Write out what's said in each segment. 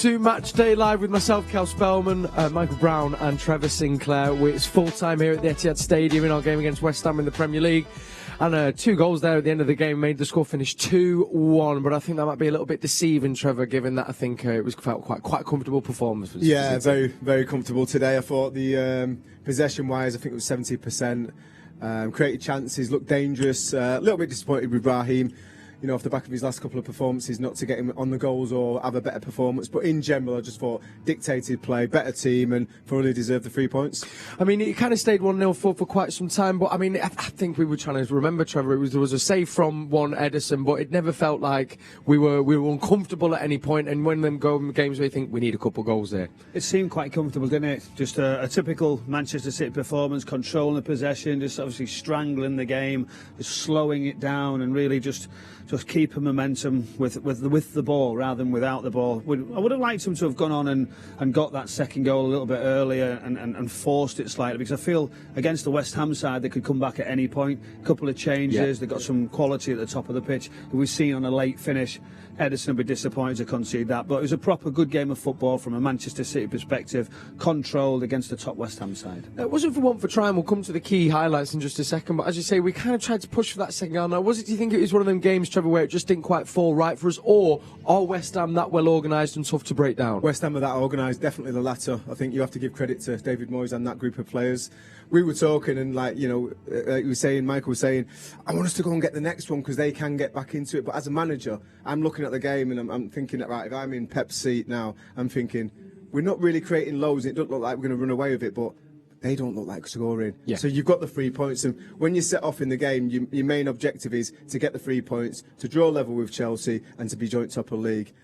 to Matchday Live with myself, Cel Spelman, Michael Brown and Trevor Sinclair. It's full-time here at the Etihad Stadium in our game against West Ham in the Premier League. And 2 goals there at the end of the game made the score finish 2-1. But I think that might be a little bit deceiving, Trevor, given that I think it felt quite a comfortable performance. Yeah, very, very comfortable today. I thought the possession-wise, I think it was 70%. Created chances, looked dangerous. A little bit disappointed with Raheem, you know, off the back of his last couple of performances, not to get him on the goals or have a better performance. But in general, I just thought dictated play, better team, and thoroughly deserved the 3 points. I mean, it kind of stayed 1-0 for quite some time. But I mean, I think we were trying to remember, Trevor. There was a save from one Ederson, but it never felt like we were uncomfortable at any point. And when them games where you think we need a couple goals there, it seemed quite comfortable, didn't it? Just a typical Manchester City performance, controlling the possession, just obviously strangling the game, just slowing it down, and really just keep a momentum with the ball rather than without the ball. I would have liked him to have gone on and got that second goal a little bit earlier and forced it slightly, because I feel against the West Ham side they could come back at any point. A couple of changes, they've got some quality at the top of the pitch. We've seen on a late finish, Ederson will be disappointed to concede that, but it was a proper good game of football from a Manchester City perspective, controlled against the top West Ham side. It wasn't for want for trying. We'll come to the key highlights in just a second, but as you say, we kind of tried to push for that second goal. Now, do you think it was one of them games, Trevor, where it just didn't quite fall right for us, or are West Ham that well organised and tough to break down? West Ham are that organised, definitely the latter. I think you have to give credit to David Moyes and that group of players. We were talking, and like you were saying, Michael was saying, I want us to go and get the next one because they can get back into it. But as a manager, I'm looking at the game and I'm thinking that, right, if I'm in Pep's seat now, I'm thinking we're not really creating loads. It doesn't look like we're going to run away with it, but they don't look like scoring. Yeah. So you've got the 3 points, and when you set off in the game, your main objective is to get the 3 points, to draw level with Chelsea, and to be joint top of the league.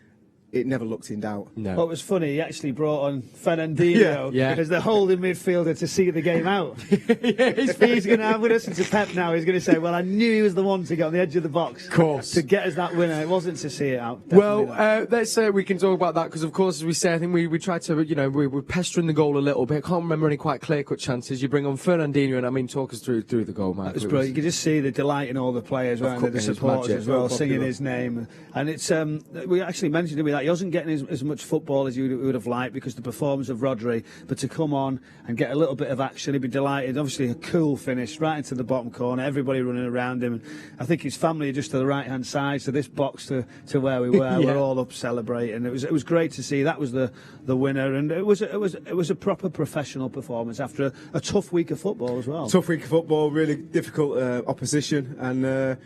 It never looked in doubt. No. What was funny, he actually brought on Fernandinho as the holding midfielder to see the game out. He's going to have with us to Pep now. He's going to say, well, I knew he was the one to get on the edge of the box. Of course. To get us that winner. It wasn't to see it out. Well, let's say we can talk about that, because, of course, as we say, I think we tried to, we were pestering the goal a little bit. I can't remember any quite clear-cut chances. You bring on Fernandinho, and I mean, talk us through the goal, Mike. It was brilliant. You could just see the delight in all the players, the supporters as well, singing his name. And it's, we actually mentioned that he wasn't getting as much football as you would have liked because of the performance of Rodri, but to come on and get a little bit of action, he'd be delighted. Obviously a cool finish right into the bottom corner, everybody running around him, and I think his family are just to the right hand side, so this box to where we were. We're all up celebrating. It was great to see. That was the winner, and it was a proper professional performance after a tough week of football as well. Tough week of football, really difficult opposition, and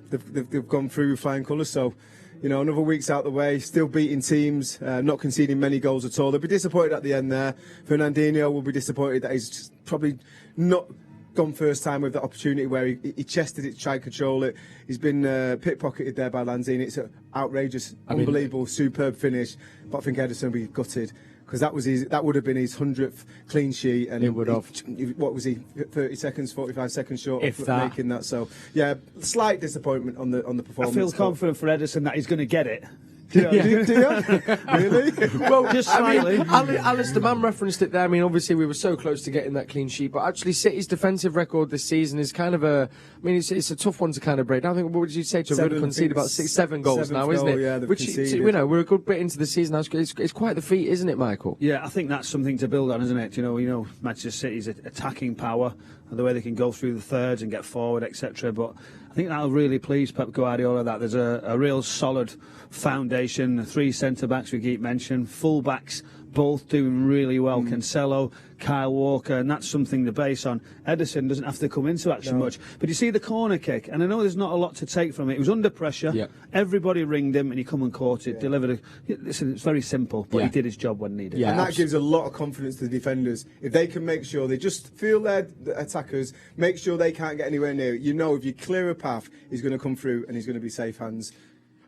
they've gone through with flying colours. So, you know, another week's out the way, still beating teams, not conceding many goals at all. They'll be disappointed at the end there. Fernandinho will be disappointed that he's just probably not gone first time with the opportunity where he chested it, tried to control it. He's been pickpocketed there by Lanzini. It's an outrageous, unbelievable, superb finish. But I think Ederson will be gutted, because that would have been his 100th clean sheet, and it would have. What was he? 30 seconds, 45 seconds short of making that. So yeah, slight disappointment on the performance. I feel confident for Ederson that he's going to get it. Do you? Really? Well, just slightly. Alistair Mann referenced it there. I mean, obviously we were so close to getting that clean sheet, but actually City's defensive record this season is kind of it's a tough one to kind of break down. I think, what would you say to have conceded about 7 goals now, isn't it? Yeah, which, we're a good bit into the season now. It's quite the feat, isn't it, Michael? Yeah, I think that's something to build on, isn't it? You know, Manchester City's attacking power and the way they can go through the thirds and get forward, etc. But I think that'll really please Pep Guardiola, that there's a real solid foundation. 3 centre-backs we keep mentioning, full-backs both doing really well. Cancelo, Kyle Walker, and that's something to base on. Ederson doesn't have to come into action much. But you see the corner kick, and I know there's not a lot to take from it. He was under pressure. Yeah. Everybody ringed him, and he come and caught it, delivered listen, it's very simple, but he did his job when needed. Yeah, and that gives a lot of confidence to the defenders. If they can make sure they just feel their attackers, make sure they can't get anywhere near it. You know, if you clear a path, he's going to come through, and he's going to be safe hands.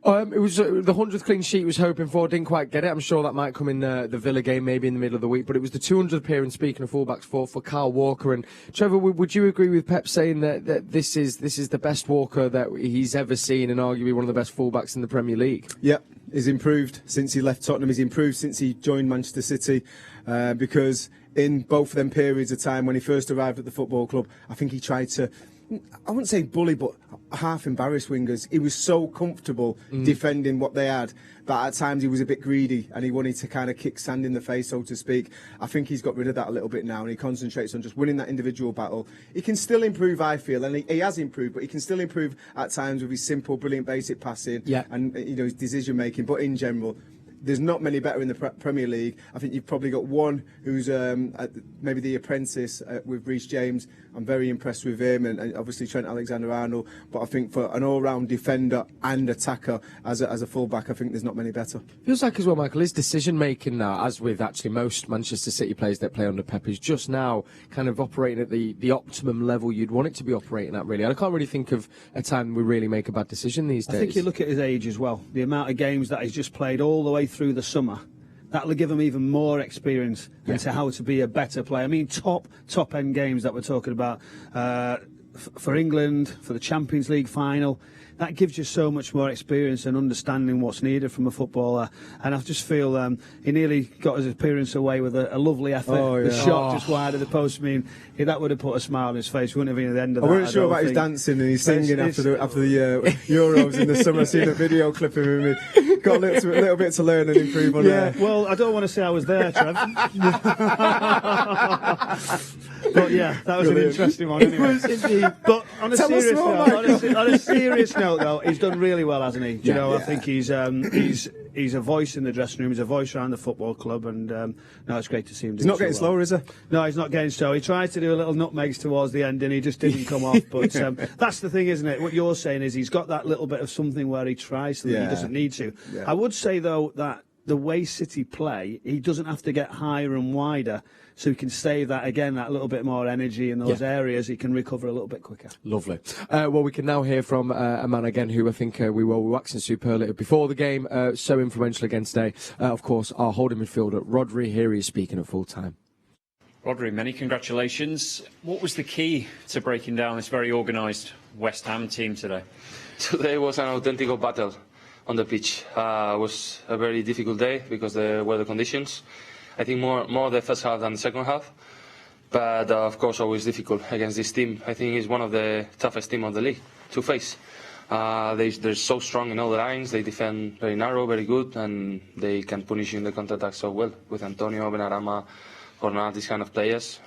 It was the 100th clean sheet he was hoping for, didn't quite get it. I'm sure that might come in the Villa game, maybe in the middle of the week, but it was the 200th appearance, speaking of fullbacks, for Kyle Walker. And Trevor, would you agree with Pep saying that this is the best Walker that he's ever seen, and arguably one of the best fullbacks in the Premier League? Yep, he's improved since he left Tottenham. He's improved since he joined Manchester City, because in both of them periods of time when he first arrived at the football club, I think he tried to I wouldn't say bully, but half embarrassed wingers. He was so comfortable defending what they had, but at times he was a bit greedy and he wanted to kind of kick sand in the face, so to speak. I think he's got rid of that a little bit now, and he concentrates on just winning that individual battle. He can still improve, I feel, and he has improved, but he can still improve at times with his simple, brilliant basic passing and his decision making. But in general, there's not many better in the Premier League. I think you've probably got one who's maybe the apprentice with Reece James. I'm very impressed with him, and obviously Trent Alexander-Arnold. But I think for an all-round defender and attacker as a full-back, I think there's not many better. Feels like as well, Michael, his decision-making now, as with actually most Manchester City players that play under Pep, is just now kind of operating at the optimum level you'd want it to be operating at, really. I can't really think of a time we really make a bad decision these days. I think you look at his age as well, the amount of games that he's just played all the way through the summer. That'll give him even more experience into how to be a better player. I mean, top end games that we're talking about for England, for the Champions League final. That gives you so much more experience and understanding what's needed from a footballer. And I just feel he nearly got his appearance away with a lovely effort. The shot just wide of the post. I mean, that would have put a smile on his face. We wouldn't have been at the end of that. I wasn't sure about his dancing and his singing after the Euros in the summer. I've seen a video clip of him. Got a little bit to learn and improve on. Well, I don't want to say I was there, Trev. But yeah, that was an interesting one anyway. But on a serious note, though, he's done really well, hasn't he? You know, I think he's a voice in the dressing room. He's a voice around the football club, and no, it's great to see him. He's not getting slower, is he? No, he's not getting slow. He tried to do a little nutmegs towards the end, and he just didn't come off. But that's the thing, isn't it? What you're saying is he's got that little bit of something where he tries something he doesn't need to. Yeah. I would say though that the way City play, he doesn't have to get higher and wider, so he can save that little bit more energy in those areas. He can recover a little bit quicker. Lovely. Well, we can now hear from a man again who I think we were waxing superlative before the game, so influential again today. Of course, our holding midfielder, Rodri. Here he is speaking at full time. Rodri, many congratulations. What was the key to breaking down this very organised West Ham team today? Today was an authentic battle on the pitch. It was a very difficult day because the weather conditions. I think more the first half than the second half. But of course, always difficult against this team. I think it's one of the toughest teams of the league to face. They're so strong in all the lines. They defend very narrow, very good, and they can punish you in the counter-attack so well with Antonio, Benarama, Fornal, these kind of players.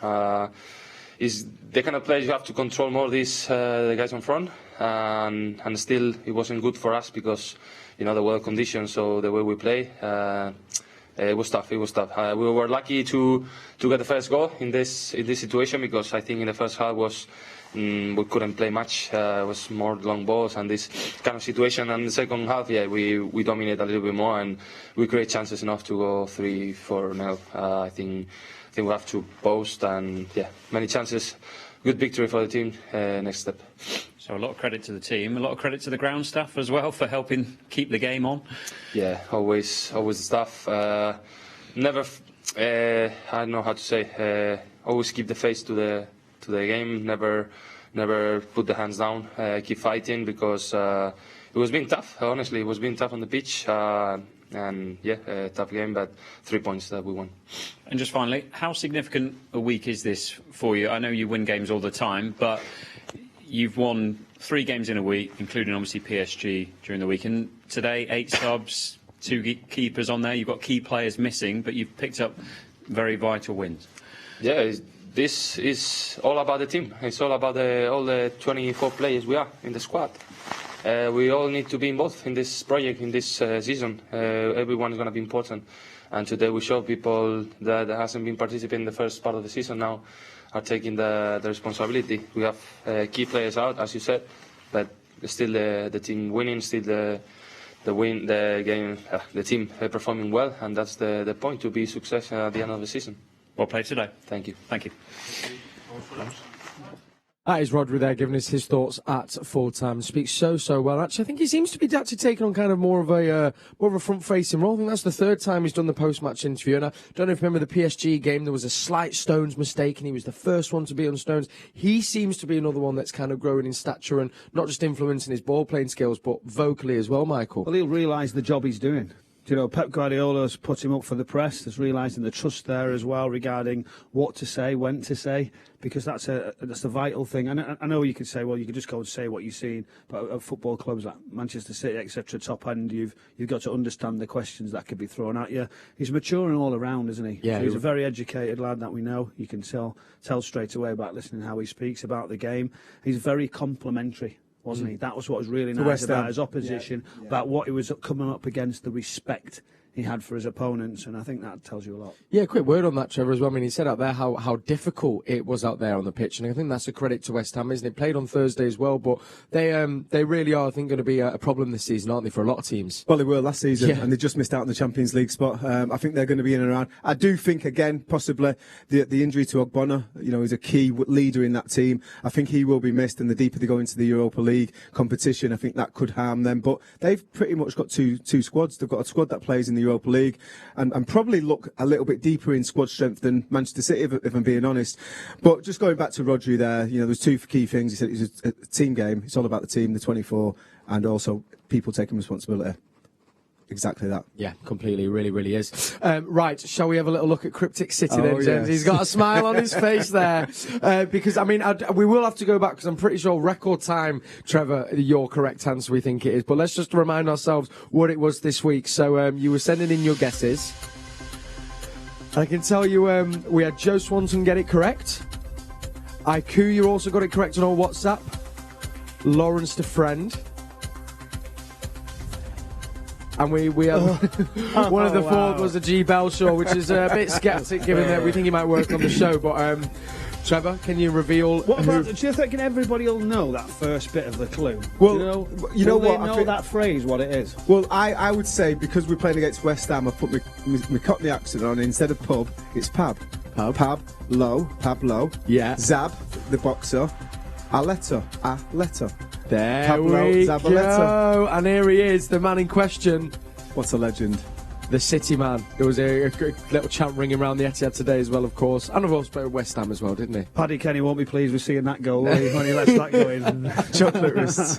Is the kind of players you have to control more the guys on front, and still it wasn't good for us because the weather conditions. So the way we play, it was tough. We were lucky to get the first goal in this situation because I think in the first half we couldn't play much. It was more long balls and this kind of situation. And the second half, we dominate a little bit more and we create chances enough to go 3-4-0. I think we have to post and many chances. Good victory for the team. Next step. So a lot of credit to the team, a lot of credit to the ground staff as well for helping keep the game on. Yeah, always the staff. Never, I don't know how to say. Always keep the face to the game. Never put the hands down. Keep fighting because it was being tough. Honestly, it was being tough on the pitch. And a tough game, but 3 points that we won. And just finally, how significant a week is this for you? I know you win games all the time, but you've won 3 games in a week, including obviously PSG during the week. And today, 8 subs, 2 keepers on there. You've got key players missing, but you've picked up very vital wins. Yeah, this is all about the team. It's all about all the 24 players we are in the squad. We all need to be involved in this project, in this season. Everyone is going to be important. And today we show people that hasn't been participating in the first part of the season now are taking the responsibility. We have key players out, as you said, but still the team winning, still the game, the team performing well, and that's the point, to be success at the end of the season. Well played today. Thank you. Thank you. That is Rodri there giving us his thoughts at full time. Speaks so well. Actually, I think he seems to be actually taking on kind of more of a front-facing role. I think that's the 3rd time he's done the post-match interview. And I don't know if you remember the PSG game, there was a slight Stones mistake and he was the first one to be on Stones. He seems to be another one that's kind of growing in stature and not just influencing his ball-playing skills, but vocally as well, Michael. Well, he'll realise the job he's doing. Pep Guardiola's put him up for the press. There's realising the trust there as well regarding what to say, when to say, because that's a vital thing. And I know you could say, well, you could just go and say what you've seen, but at football clubs like Manchester City, etc., top end, you've got to understand the questions that could be thrown at you. He's maturing all around, isn't he? Yeah. So he's a very educated lad that we know. You can tell straight away about listening how he speaks about the game. He's very complimentary. Wasn't he? That was what was really nice about his opposition, about what he was coming up against, the respect he had for his opponents, and I think that tells you a lot. Yeah, quick word on that, Trevor, as well. I mean, he said out there how difficult it was out there on the pitch, and I think that's a credit to West Ham, isn't it? Played on Thursday as well, but they really are, I think, going to be a problem this season, aren't they, for a lot of teams? Well, they were last season, and they just missed out on the Champions League spot. I think they're going to be in and around. I do think, again, possibly the injury to Ogbonna, is a key leader in that team. I think he will be missed, and the deeper they go into the Europa League competition, I think that could harm them. But they've pretty much got two squads. They've got a squad that plays in the Europa League, and probably look a little bit deeper in squad strength than Manchester City, if I'm being honest. But just going back to Rodri there, there's two key things. He said it was a team game. It's all about the team, the 24, and also people taking responsibility. Exactly that. Yeah, completely. Really, really is. Right, shall we have a little look at Cryptic City then, James? Yes. He's got a smile on his face there. Because, we will have to go back because I'm pretty sure record time, Trevor, your correct answer we think it is. But let's just remind ourselves what it was this week. So you were sending in your guesses. I can tell you we had Joe Swanson get it correct. IQ, you also got it correct on our WhatsApp. Lawrence the Friend. And we have one of the four was a G. Belshaw, which is a bit sceptic given that we think he might work on the show. But Trevor, can you reveal? What about? Do you think everybody will know that first bit of the clue? Well, you know what? They know that phrase, what it is. Well, I would say because we're playing against West Ham, I put my Cockney accent on. Instead of pub, it's pab. Pab, low. Yeah. Zab, the boxer. Aletta. There Pablo we Zabaleta. go. And here he is, the man in question. What a legend. The City man. There was a little chant ringing around the Etihad today as well, of course. And of course, played at West Ham as well, didn't he? Paddy Kenny won't be pleased with seeing that goal when he lets that go in. Chocolate wrists.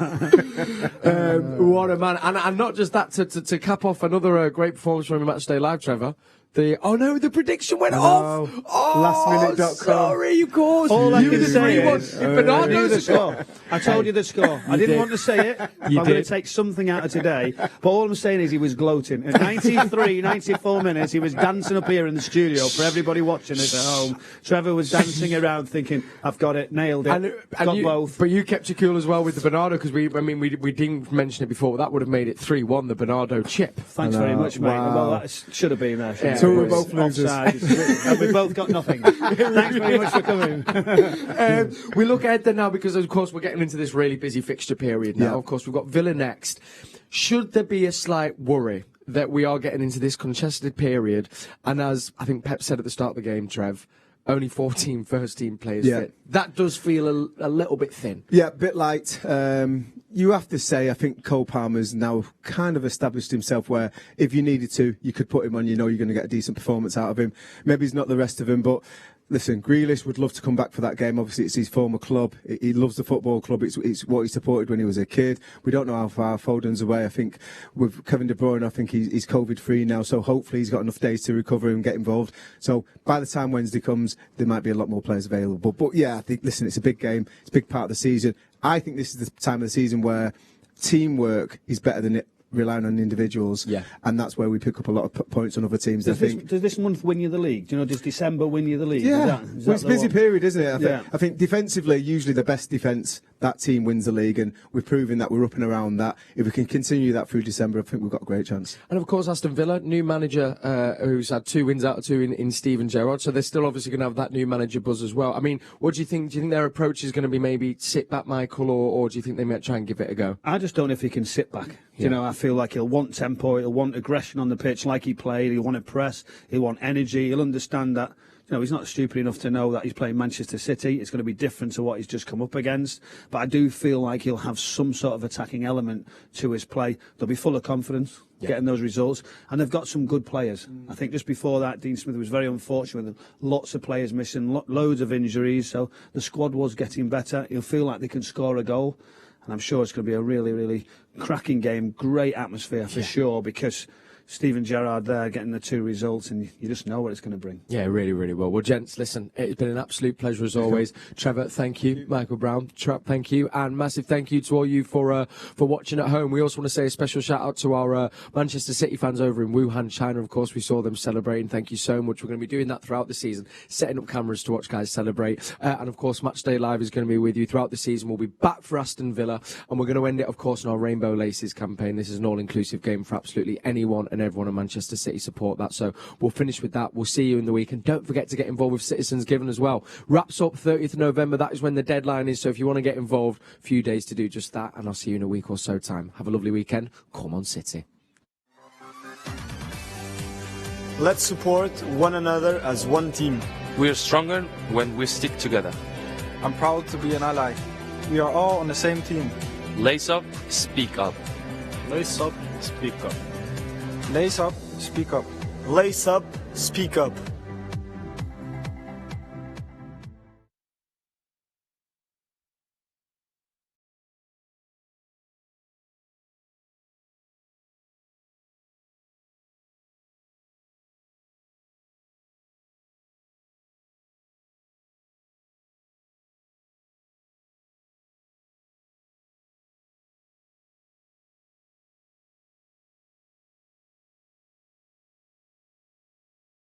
What a man. And not just that, to cap off another great performance from Matchday Live, Trevor. The prediction went off. Lastminute.com. Sorry, of course. All I can say is, Bernardo's the score. I told you the score. I didn't want to say it. I'm going to take something out of today. But all I'm saying is he was gloating. At 94 minutes, he was dancing up here in the studio for everybody watching us at home. Trevor was dancing around thinking, I've got it, nailed it, got both. But you kept your cool as well with the Bernardo, because we didn't mention it before, but that would have made it 3-1, the Bernardo chip. Thanks very much, mate. Wow. Well, that should have been there. Yeah. So we're both losers. And we both got nothing. Thanks very much for coming. We look ahead then now, because of course we're getting into this really busy fixture period now. Yeah. Of course we've got Villa next. Should there be a slight worry that we are getting into this congested period, and as I think Pep said at the start of the game, Trev, only 14 first-team players fit. That does feel a little bit thin. Yeah, a bit light. You have to say, I think Cole Palmer's now kind of established himself where if you needed to, you could put him on, you're going to get a decent performance out of him. Maybe he's not the rest of them, but listen, Grealish would love to come back for that game. Obviously, it's his former club. He loves the football club. It's what he supported when he was a kid. We don't know how far Foden's away. I think with Kevin De Bruyne, I think he's COVID-free now, so hopefully he's got enough days to recover and get involved. So by the time Wednesday comes, there might be a lot more players available. But yeah, I think, listen, it's a big game. It's a big part of the season. I think this is the time of the season where teamwork is better than relying on individuals, and that's where we pick up a lot of points on other teams. Does this month win you the league? Does December win you the league? Yeah, is that it's a busy period, isn't it? I think defensively, usually the best defence, that team wins the league, and we're proving that we're up and around that. If we can continue that through December, I think we've got a great chance. And of course, Aston Villa, new manager who's had 2 wins out of 2 in Steven Gerrard, so they're still obviously going to have that new manager buzz as well. I mean, what do you think? Do you think their approach is going to be maybe sit back, Michael, or do you think they might try and give it a go? I just don't know if he can sit back. I feel like he'll want tempo, he'll want aggression on the pitch like he played, he'll want to press, he'll want energy, he'll understand that. He's not stupid enough to know that he's playing Manchester City. It's going to be different to what he's just come up against. But I do feel like he'll have some sort of attacking element to his play. They'll be full of confidence getting those results. And they've got some good players. I think just before that, Dean Smith was very unfortunate with lots of players missing, loads of injuries. So the squad was getting better. He'll feel like they can score a goal. And I'm sure it's going to be a really, really cracking game. Great atmosphere for sure, because Steven Gerrard there getting the 2 results, and you just know what it's going to bring. Yeah, really, really well. Well, gents, listen, it's been an absolute pleasure as always. Trevor, thank you. Michael Brown, Trap, thank you. And massive thank you to all you for watching at home. We also want to say a special shout out to our Manchester City fans over in Wuhan, China. Of course, we saw them celebrating. Thank you so much. We're going to be doing that throughout the season, setting up cameras to watch guys celebrate. And of course, Matchday Live is going to be with you throughout the season. We'll be back for Aston Villa, and we're going to end it, of course, in our Rainbow Laces campaign. This is an all-inclusive game for absolutely anyone and everyone in Manchester City. Support that. So we'll finish with that. We'll see you in the week, and don't forget to get involved with Citizens Given as well. Wraps up 30th of November. That is when the deadline is. So if you want to get involved, a few days to do just that, and I'll see you in a week or so time. Have a lovely weekend. Come on, City. Let's support one another as one team. We are stronger when we stick together. I'm proud to be an ally. We are all on the same team. Lace up, speak up. Lace up, speak up. Lace up, speak up. Lace up, speak up.